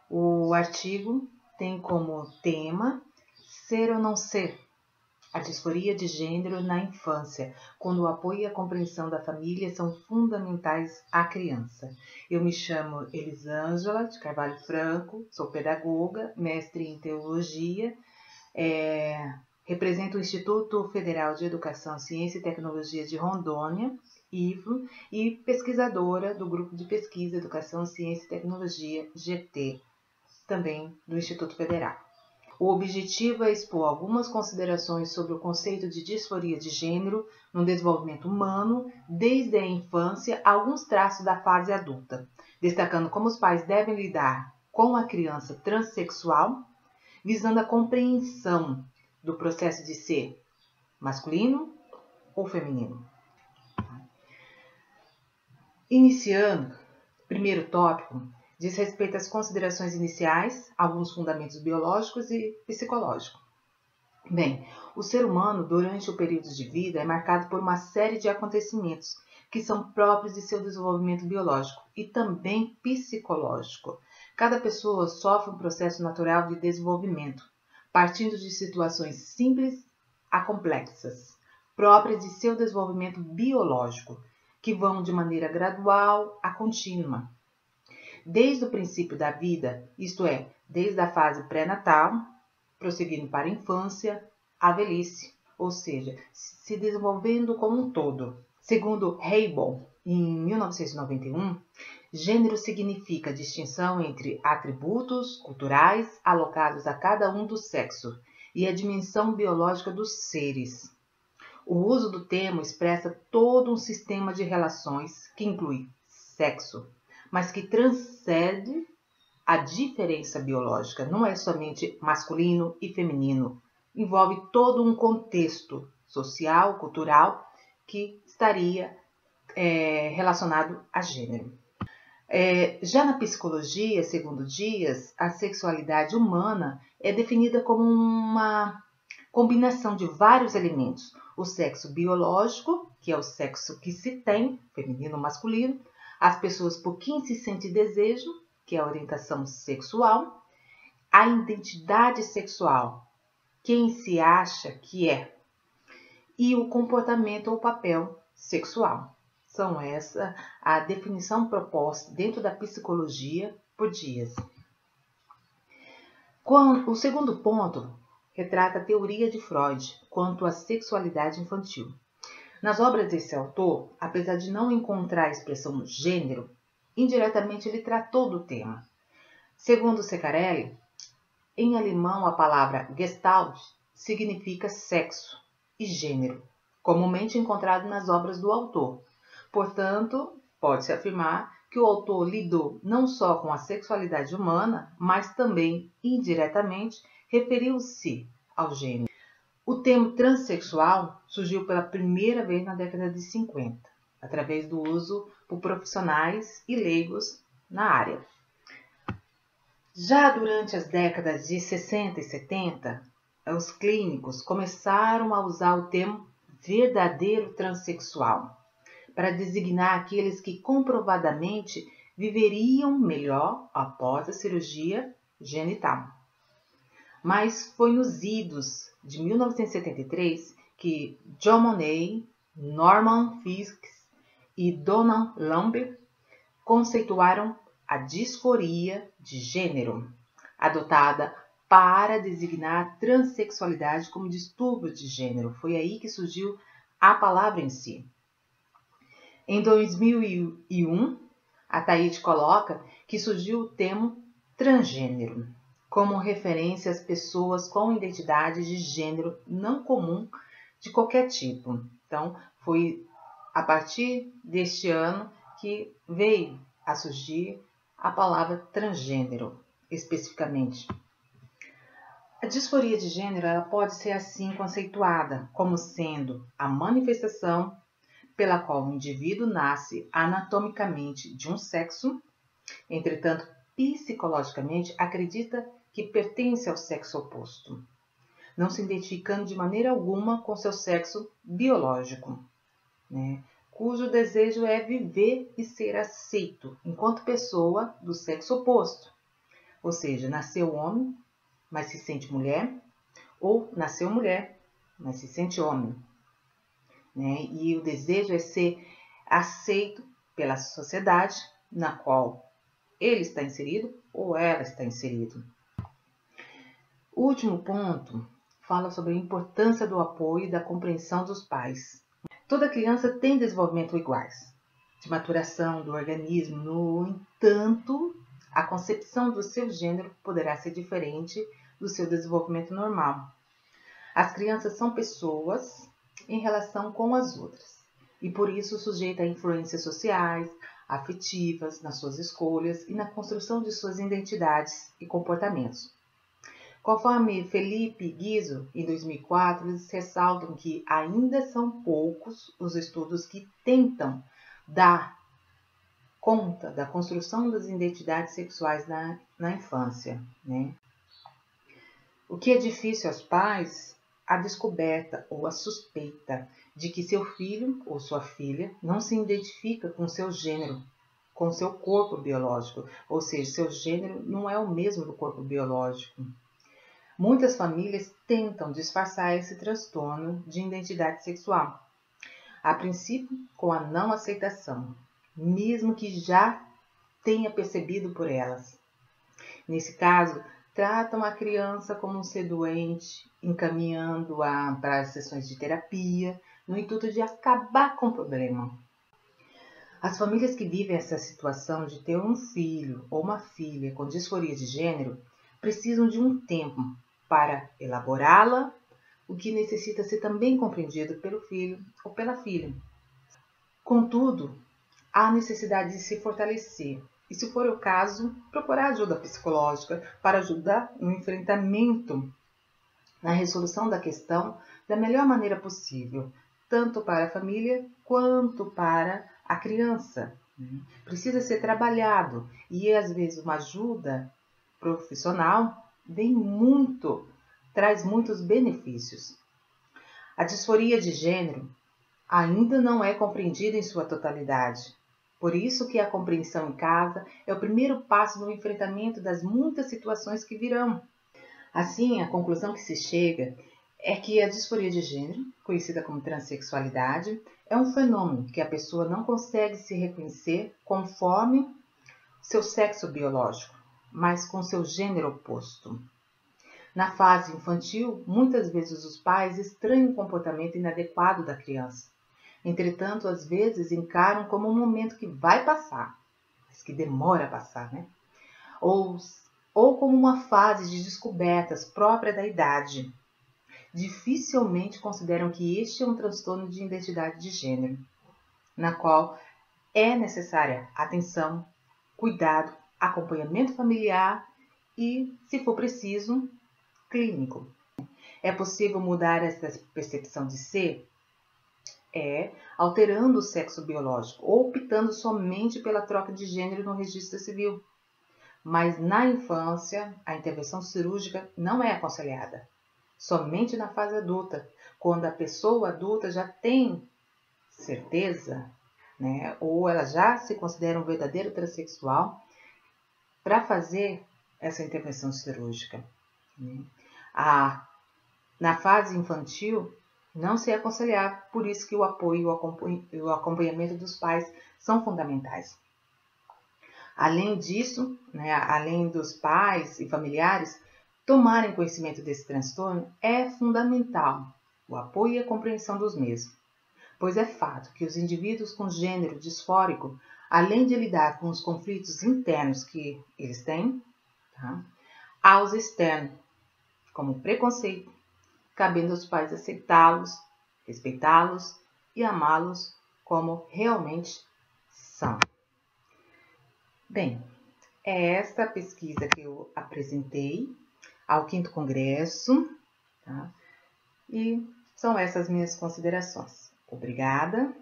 O artigo tem como tema Ser ou não ser, a disforia de gênero na infância, quando o apoio e a compreensão da família são fundamentais à criança. Eu me chamo Elisângela de Carvalho Franco, sou pedagoga, mestre em teologia, represento o Instituto Federal de Educação, Ciência e Tecnologia de Rondônia, IFRO, e pesquisadora do Grupo de Pesquisa Educação, Ciência e Tecnologia, GT, também do Instituto Federal. O objetivo é expor algumas considerações sobre o conceito de disforia de gênero no desenvolvimento humano, desde a infância a alguns traços da fase adulta, destacando como os pais devem lidar com a criança transexual, visando a compreensão do processo de ser masculino ou feminino. Iniciando, primeiro tópico diz respeito às considerações iniciais, alguns fundamentos biológicos e psicológicos. Bem, o ser humano, durante o período de vida, é marcado por uma série de acontecimentos que são próprios de seu desenvolvimento biológico e também psicológico. Cada pessoa sofre um processo natural de desenvolvimento, partindo de situações simples a complexas, próprias de seu desenvolvimento biológico, que vão de maneira gradual a contínua. Desde o princípio da vida, isto é, desde a fase pré-natal, prosseguindo para a infância, a velhice, ou seja, se desenvolvendo como um todo. Segundo Heybold, em 1991, gênero significa distinção entre atributos culturais alocados a cada um do sexo e a dimensão biológica dos seres. O uso do termo expressa todo um sistema de relações que inclui sexo, mas que transcende a diferença biológica. Não é somente masculino e feminino. Envolve todo um contexto social, cultural, que estaria relacionado a gênero. Já na psicologia, segundo Dias, a sexualidade humana é definida como uma combinação de vários elementos. O sexo biológico, que é o sexo que se tem, feminino ou masculino, as pessoas por quem se sente desejo, que é a orientação sexual, a identidade sexual, quem se acha que é, e o comportamento ou papel sexual. São essa a definição proposta dentro da psicologia por Dias. O segundo ponto retrata a teoria de Freud quanto à sexualidade infantil. Nas obras desse autor, apesar de não encontrar a expressão gênero, indiretamente ele tratou do tema. Segundo Ceccarelli, em alemão a palavra Gestalt significa sexo e gênero, comumente encontrado nas obras do autor. Portanto, pode-se afirmar que o autor lidou não só com a sexualidade humana, mas também, indiretamente, referiu-se ao gênero. O termo transexual surgiu pela primeira vez na década de 50, através do uso por profissionais e leigos na área. Já durante as décadas de 60 e 70, os clínicos começaram a usar o termo verdadeiro transexual para designar aqueles que comprovadamente viveriam melhor após a cirurgia genital. Mas foi nos idos de 1973 que John Monnet, Norman Fiske e Donald Lambert conceituaram a disforia de gênero, adotada para designar a transexualidade como distúrbio de gênero. Foi aí que surgiu a palavra em si. Em 2001, a Taide coloca que surgiu o termo transgênero, como referência às pessoas com identidade de gênero não comum de qualquer tipo. Então, foi a partir deste ano que veio a surgir a palavra transgênero, especificamente. A disforia de gênero ela pode ser assim conceituada como sendo a manifestação pela qual o indivíduo nasce anatomicamente de um sexo, entretanto, psicologicamente acredita que pertence ao sexo oposto, não se identificando de maneira alguma com seu sexo biológico, cujo desejo é viver e ser aceito enquanto pessoa do sexo oposto. Ou seja, nasceu homem, mas se sente mulher, ou nasceu mulher, mas se sente homem, né? E o desejo é ser aceito pela sociedade na qual ele está inserido ou ela está inserido. O último ponto fala sobre a importância do apoio e da compreensão dos pais. Toda criança tem desenvolvimento iguais, de maturação do organismo, no entanto, a concepção do seu gênero poderá ser diferente do seu desenvolvimento normal. As crianças são pessoas em relação com as outras e por isso sujeita a influências sociais, afetivas nas suas escolhas e na construção de suas identidades e comportamentos. Conforme Felipe Guizzo, em 2004, eles ressaltam que ainda são poucos os estudos que tentam dar conta da construção das identidades sexuais na infância, né? O que é difícil aos pais, a descoberta ou a suspeita de que seu filho ou sua filha não se identifica com seu gênero, com seu corpo biológico, ou seja, seu gênero não é o mesmo do corpo biológico. Muitas famílias tentam disfarçar esse transtorno de identidade sexual, a princípio com a não aceitação, mesmo que já tenha percebido por elas. Nesse caso, tratam a criança como um ser doente, encaminhando-a para as sessões de terapia, no intuito de acabar com o problema. As famílias que vivem essa situação de ter um filho ou uma filha com disforia de gênero precisam de um tempo para elaborá-la, o que necessita ser também compreendido pelo filho ou pela filha. Contudo, há necessidade de se fortalecer e, se for o caso, procurar ajuda psicológica para ajudar no enfrentamento, na resolução da questão da melhor maneira possível, tanto para a família quanto para a criança. Precisa ser trabalhado e, às vezes, uma ajuda profissional traz muitos benefícios. A disforia de gênero ainda não é compreendida em sua totalidade. Por isso que a compreensão em casa é o primeiro passo no enfrentamento das muitas situações que virão. Assim, a conclusão que se chega é que a disforia de gênero, conhecida como transexualidade, é um fenômeno que a pessoa não consegue se reconhecer conforme seu sexo biológico, mas com seu gênero oposto. Na fase infantil, muitas vezes os pais estranham o comportamento inadequado da criança. Entretanto, às vezes encaram como um momento que vai passar, mas que demora a passar, né? Ou como uma fase de descobertas própria da idade. Dificilmente consideram que este é um transtorno de identidade de gênero, na qual é necessária atenção, cuidado, acompanhamento familiar e, se for preciso, clínico. É possível mudar essa percepção de ser? Alterando o sexo biológico ou optando somente pela troca de gênero no registro civil. Mas na infância, a intervenção cirúrgica não é aconselhada. Somente na fase adulta, quando a pessoa adulta já tem certeza, né, ou ela já se considera um verdadeiro transexual, para fazer essa intervenção cirúrgica. Na fase infantil, não se é aconselhável, por isso que o apoio e o acompanhamento dos pais são fundamentais. Além disso, né, além dos pais e familiares tomarem conhecimento desse transtorno, é fundamental o apoio e a compreensão dos mesmos, pois é fato que os indivíduos com gênero disfórico, além de lidar com os conflitos internos que eles têm, há os externos, como preconceito, cabendo aos pais aceitá-los, respeitá-los e amá-los como realmente são. Bem, é esta pesquisa que eu apresentei ao 5º Congresso, tá? E são essas minhas considerações. Obrigada.